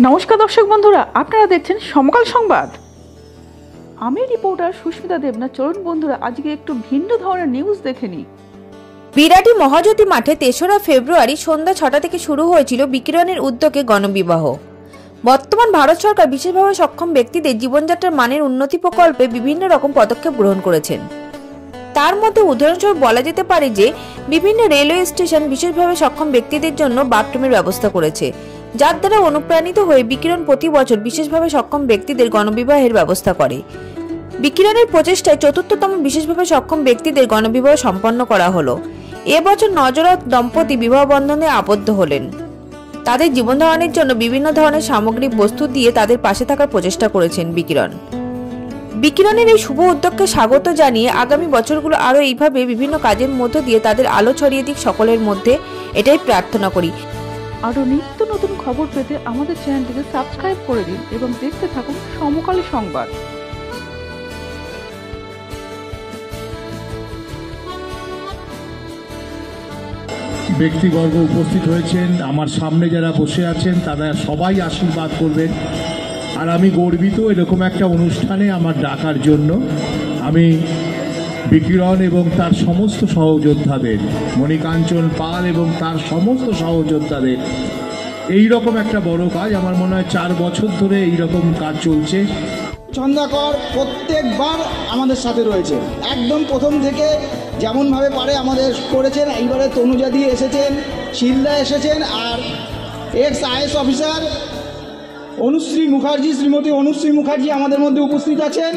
নমস্কার দর্শক বন্ধুরা, আপনারা দেখছেন সমকাল সংবাদ। আমি রিপোর্টার সুস্মিতা দেবনাথ। চলুন বন্ধুরা, আজকে একটু ভিন্ন ধরনের নিউজ দেখে নিই। বিরাটি মহাজ্যোতি মাঠে ৩রা ফেব্রুয়ারি সন্ধ্যা ৬টা থেকে শুরু হয়েছিল বিকিরণের উদ্যোগে গণবিবাহ। বর্তমান ভারত সরকার বিশেষভাবে সক্ষম ব্যক্তিদের জীবনযাত্রার মানের উন্নতি প্রকল্পে বিভিন্ন রকম পদক্ষেপ গ্রহণ করেছেন। তার মধ্যে উদাহরণস্বরূপ বলা যেতে পারে যে বিভিন্ন রেলওয়ে স্টেশন বিশেষভাবে সক্ষম ব্যক্তিদের জন্য বাথরুমের ব্যবস্থা করেছে, যার দ্বারা অনুপ্রাণিত হয়ে বিকিরণ প্রতি বছর বিশেষভাবে সক্ষম ব্যক্তিদের গণবিবাহের ব্যবস্থা করে। বিকিরণের প্রচেষ্টায় ৪র্থতম বিশেষভাবে সক্ষম ব্যক্তিদের গণবিবাহ সম্পন্ন করা হলো। এবছর ৯ জোড়া দম্পতি বিবাহ বন্ধনে আবদ্ধ হলেন। তাদের জীবন ধারণের জন্য বিভিন্ন ধরনের সামগ্রিক বস্তু দিয়ে তাদের পাশে থাকার প্রচেষ্টা করেছেন বিকিরণ। বিকিরণের এই শুভ উদ্যোগকে স্বাগত জানিয়ে আগামী বছরগুলো আরও এইভাবে বিভিন্ন কাজের মধ্য দিয়ে তাদের আলো ছড়িয়ে দিক সকলের মধ্যে, এটাই প্রার্থনা করি। আরও নিত্য নতুন খবর পেতে আমাদের চ্যানেলটিকে সাবস্ক্রাইব করে দিন এবং দেখতে থাকুন সমকাল সংবাদ। ব্যক্তিবর্গ উপস্থিত হয়েছেন, আমার সামনে যারা বসে আছেন তারা সবাই আশীর্বাদ করবেন। আর আমি গর্বিত এরকম একটা অনুষ্ঠানে আমার ডাকার জন্য। আমি বিকিরণ এবং তার সমস্ত সহযোদ্ধাদের, মণিকাঞ্চন পাল এবং তার সমস্ত সহযোদ্ধাদের, এইরকম একটা বড় কাজ আমার মনে হয় 4 বছর ধরে এইরকম কাজ চলছে। ছন্দাকর প্রত্যেকবার আমাদের সাথে রয়েছে, একদম প্রথম থেকে যেমনভাবে পারে আমাদের করেছেন। এইবারে তনুজাদি এসেছেন, শিলদা এসেছেন, আর ex IAS officer Anushree Mukherjee, Shrimati Anushree Mukherjee আমাদের মধ্যে উপস্থিত আছেন।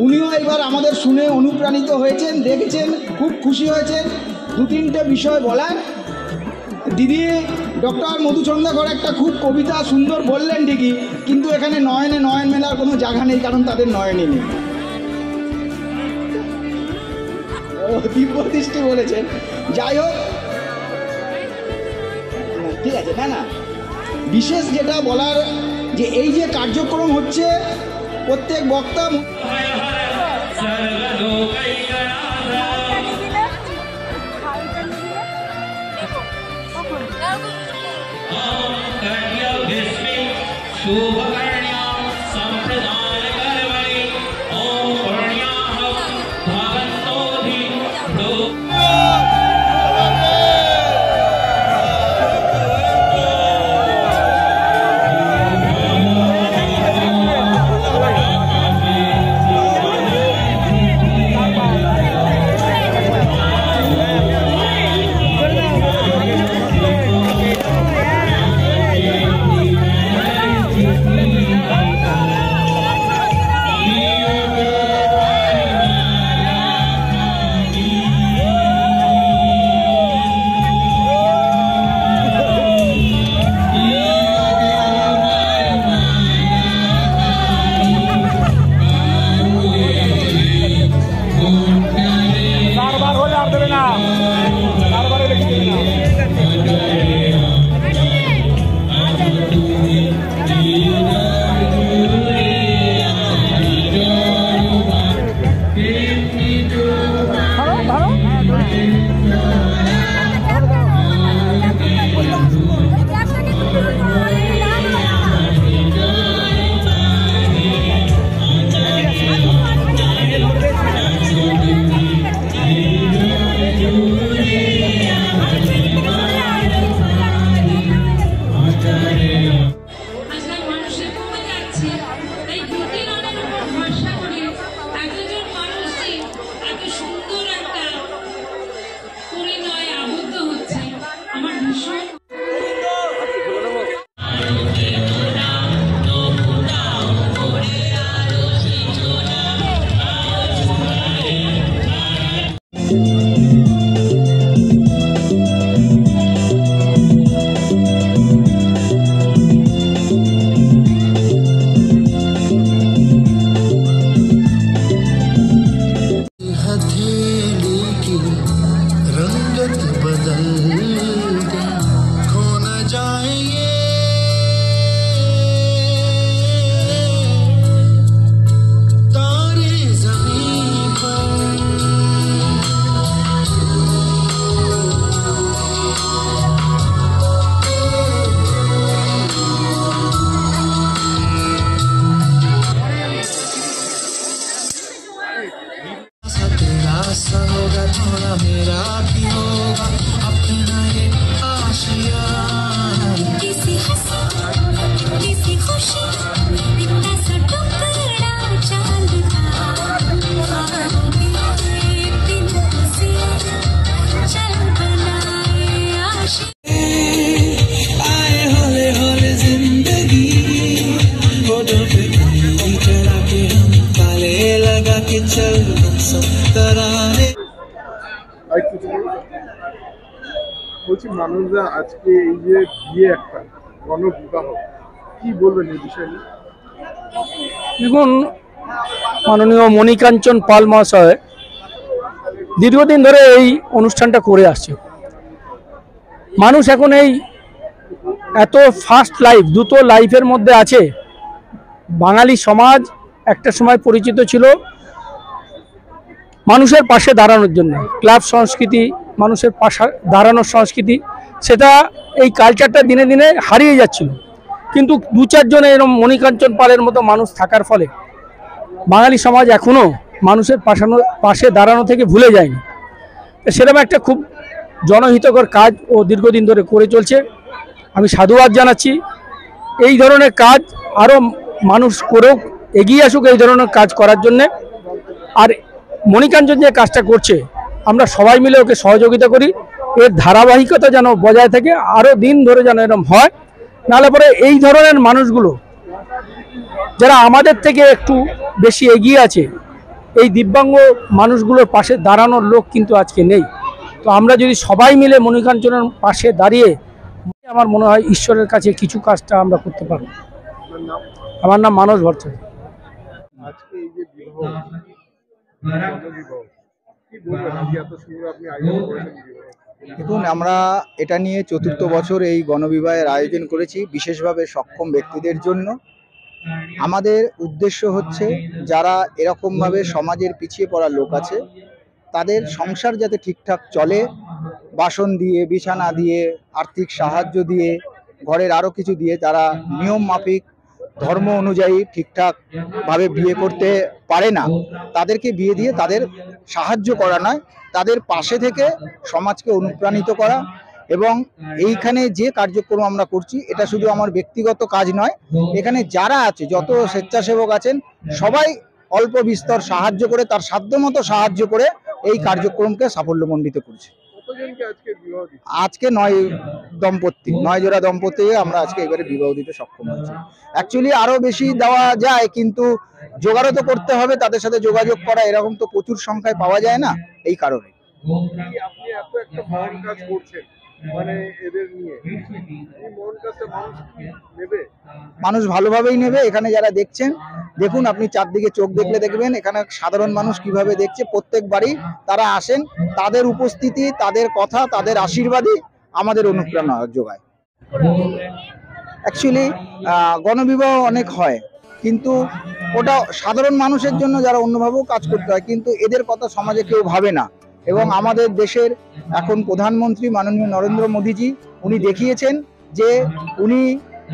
উনিও এবার আমাদের শুনে অনুপ্রাণিত হয়েছেন, দেখেছেন, খুব খুশি হয়েছেন। 2-3টে বিষয় বলার। দিদি ডক্টর মধু ছন্দাকর একটা খুব কবিতা সুন্দর বললেন ঠিকই, কিন্তু এখানে নয়নে নয়ন মেলার কোনো জায়গা নেই, কারণ তাদের নয়নে নেই। দিব্য দৃষ্টি বলেছেন। যাই হোক, ঠিক আছে। না বিশেষ যেটা বলার, যে এই যে কার্যক্রম হচ্ছে, প্রত্যেক বক্তা বলছি মানুষরা আজকে এই যে বিয়ে একটা গণবিবাহ কি বলবেন এই বিষয়ে? দেখুন, মাননীয় মণিকাঞ্চন পাল মহাশয় দীর্ঘদিন ধরে এই অনুষ্ঠানটা করে আসছে। মানুষ এখন এই এত ফাস্ট লাইফ, দ্রুত লাইফের মধ্যে আছে। বাঙালি সমাজ একটা সময় পরিচিত ছিল মানুষের পাশে দাঁড়ানোর জন্য, ক্লাব সংস্কৃতি, মানুষের পাশে দাঁড়ানোর সংস্কৃতি, সেটা এই কালচারটা দিনে দিনে হারিয়ে যাচ্ছিল। কিন্তু দু চারজন এরকম মণিকাঞ্চন পালের মতো মানুষ থাকার ফলে বাঙালি সমাজ এখনও মানুষের পাশে দাঁড়ানো থেকে ভুলে যায়নি। সেরকম একটা খুব জনহিতকর কাজ ও দীর্ঘদিন ধরে করে চলছে। আমি সাধুবাদ জানাচ্ছি। এই ধরনের কাজ আরও মানুষ করেও এগিয়ে আসুক এই ধরনের কাজ করার জন্যে। আর মণিকাঞ্চন যে কাজটা করছে, আমরা সবাই মিলে ওকে সহযোগিতা করি। এর ধারাবাহিকতা যেন বজায় থাকে, আরও দিন ধরে যেন এরকম হয়। নাহলে পরে এই ধরনের মানুষগুলো যারা আমাদের থেকে একটু বেশি এগিয়ে আছে, এই দিব্যাঙ্গ মানুষগুলোর পাশে দাঁড়ানোর লোক কিন্তু আজকে নেই। তো আমরা যদি সবাই মিলে মণিকাঞ্চনের পাশে দাঁড়িয়ে, আমার মনে হয় ঈশ্বরের কাছে কিছু কাজটা আমরা করতে পারব। আমার নাম মানস ভট্টাচার্য। আজকে এই যে বিবাহ কি বলবেন? আজকে এত সুন্দর আপনি আয়োজন করেছেন বিবাহ। দেখুন, আমরা এটা নিয়ে চতুর্থ বছর এই গণবিবাহের আয়োজন করেছি বিশেষভাবে সক্ষম ব্যক্তিদের জন্য। আমাদের উদ্দেশ্য হচ্ছে যারা এরকমভাবে সমাজের পিছিয়ে পড়া লোক আছে তাদের সংসার যাতে ঠিকঠাক চলে, বাসন দিয়ে, বিছানা দিয়ে, আর্থিক সাহায্য দিয়ে, ঘরের আরও কিছু দিয়ে, তারা নিয়ম মাফিক ধর্ম অনুযায়ী ঠিকঠাকভাবে বিয়ে করতে পারে না, তাদেরকে বিয়ে দিয়ে তাদের সাহায্য করা নয়, তাদের পাশে থেকে সমাজকে অনুপ্রাণিত করা। এবং এইখানে যে কার্যক্রম আমরা করছি এটা শুধু আমার ব্যক্তিগত কাজ নয়, এখানে যারা আছে, যত স্বেচ্ছাসেবক আছেন, সবাই অল্প বিস্তর সাহায্য করে, তার সাধ্যমতো সাহায্য করে এই কার্যক্রমকে সাফল্যমণ্ডিত করছে। আজকে 9 জোড়া দম্পতি আমরা আজকে এবারে বিবাহ দিতে সক্ষম হয়েছি। অ্যাকচুয়ালি আরো বেশি দেওয়া যায়, কিন্তু জোগাড়ও তো করতে হবে, তাদের সাথে যোগাযোগ করা এরকম তো প্রচুর সংখ্যায় পাওয়া যায় না, এই কারণে। আপনি এত একটা মহান কাজ করছেন, মানে এদের নিয়ে এই মহান কাজটা মানুষ নেবে, মানুষ ভালোভাবেই নেবে। এখানে যারা দেখছেন, দেখুন, আপনি চারদিকে চোখ দেখলে দেখবেন এখানে সাধারণ মানুষ কিভাবে দেখছে। প্রত্যেকবারই তারা আসেন, তাদের উপস্থিতি, তাদের কথা, তাদের আশীর্বাদই আমাদের অনুপ্রেরণা যোগায়। অ্যাকচুয়ালি গণবিবাহ অনেক হয়, কিন্তু ওটা সাধারণ মানুষের জন্য যারা অন্যভাবেও কাজ করতে হয়, কিন্তু এদের কথা সমাজে কেউ ভাবে না। এবং আমাদের দেশের এখন প্রধানমন্ত্রী মাননীয় নরেন্দ্র মোদীজি, উনি দেখিয়েছেন যে উনি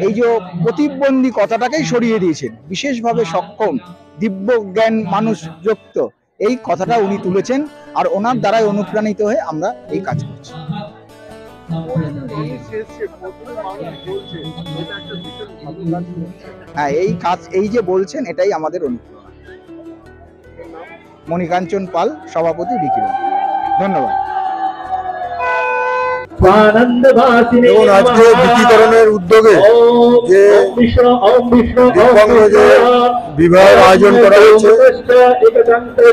এই যে প্রতিবন্ধী কথাটাকেই সরিয়ে দিয়েছেন, বিশেষভাবে সক্ষম দিব্য জ্ঞান মানুষ যুক্ত, এই কথাটা উনি তুলেছেন। আর ওনার দ্বারাই অনুপ্রাণিত হয়ে আমরা এই কাজ করছি। হ্যাঁ, এই কাজ, এই যে বলছেন, এটাই আমাদের অনুপ্রেরণা। মণিকাঞ্চন পাল, সভাপতি, বিকিরণ। ধন্যবাদ। দেখুন, আজকে বিকিরণের উদ্যোগে যে দিব্যাঙ্গ যে বিবাহের আয়োজন করা হচ্ছে,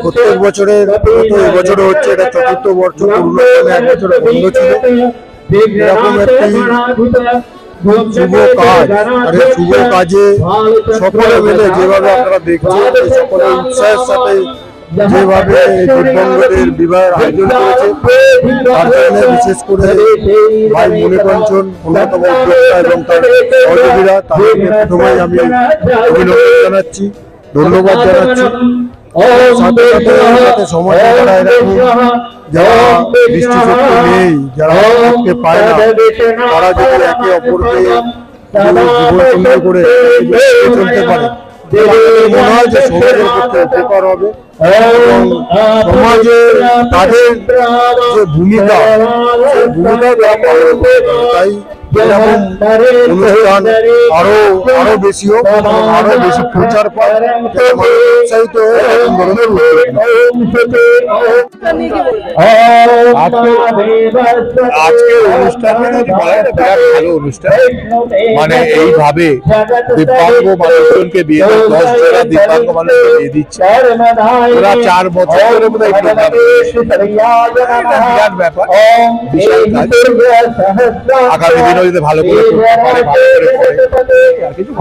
প্রত্যেক বছরের মতো এবছরও হচ্ছে। এটা চতুর্থ বর্ষ, পুরনো 1 বছর বন্ধ ছিল। এরকম একটি শুভ কাজ, আর এই শুভ কাজে সকলে মিলে যেভাবে আপনারা দেখছেন, সকলে উৎসাহের সাথে যেভাবে দিব্যাঙ্গদের বিবাহের আয়োজন করেছে, তার জন্য বিশেষ করে ভাই মণিকাঞ্চন অন্যতম উদ্যোক্তা এবং তার সহযোগীরা, তাদেরকে প্রথমেই আমি অভিনন্দন জানাচ্ছি, ধন্যবাদ জানাচ্ছি। সাথে সাথে যাতে সমাজে যারা এরকম যারা দৃষ্টিশক্তি নেই, যারা দেখতে পায় না, তারা যদি একে অপরকে জীবন সুন্দর করে চলতে পারে, মনে হয় যে সমাজের পক্ষে উপকার হবে এবং সমাজে তাদের যে ভূমিকা, সেই ভূমিকা তারা পালন করতে পারে। তাই এরকম অনুষ্ঠান আরো বেশি হোক, আরো বেশি প্রচার পায়, যাতে মানুষ উৎসাহিত হয়ে এরকম ধরনের উদ্যোগ আজকে অনুষ্ঠানটা যদি বলেন বিরাট ভালো অনুষ্ঠান। মানে এইভাবে দিব্যাঙ্গ মানুষজনকে বিয়ে 10 জোড়া দিব্যাঙ্গ মানুষকে বিয়ে দিচ্ছে, ওরা 4 বছর ধরে বোধ হয় প্রোগ্রাম বিরাট ব্যাপার, বিশাল কাজ। আগামী দিনও যদি ভালো করে করতে পারে, ভালো করে করে আর কিছু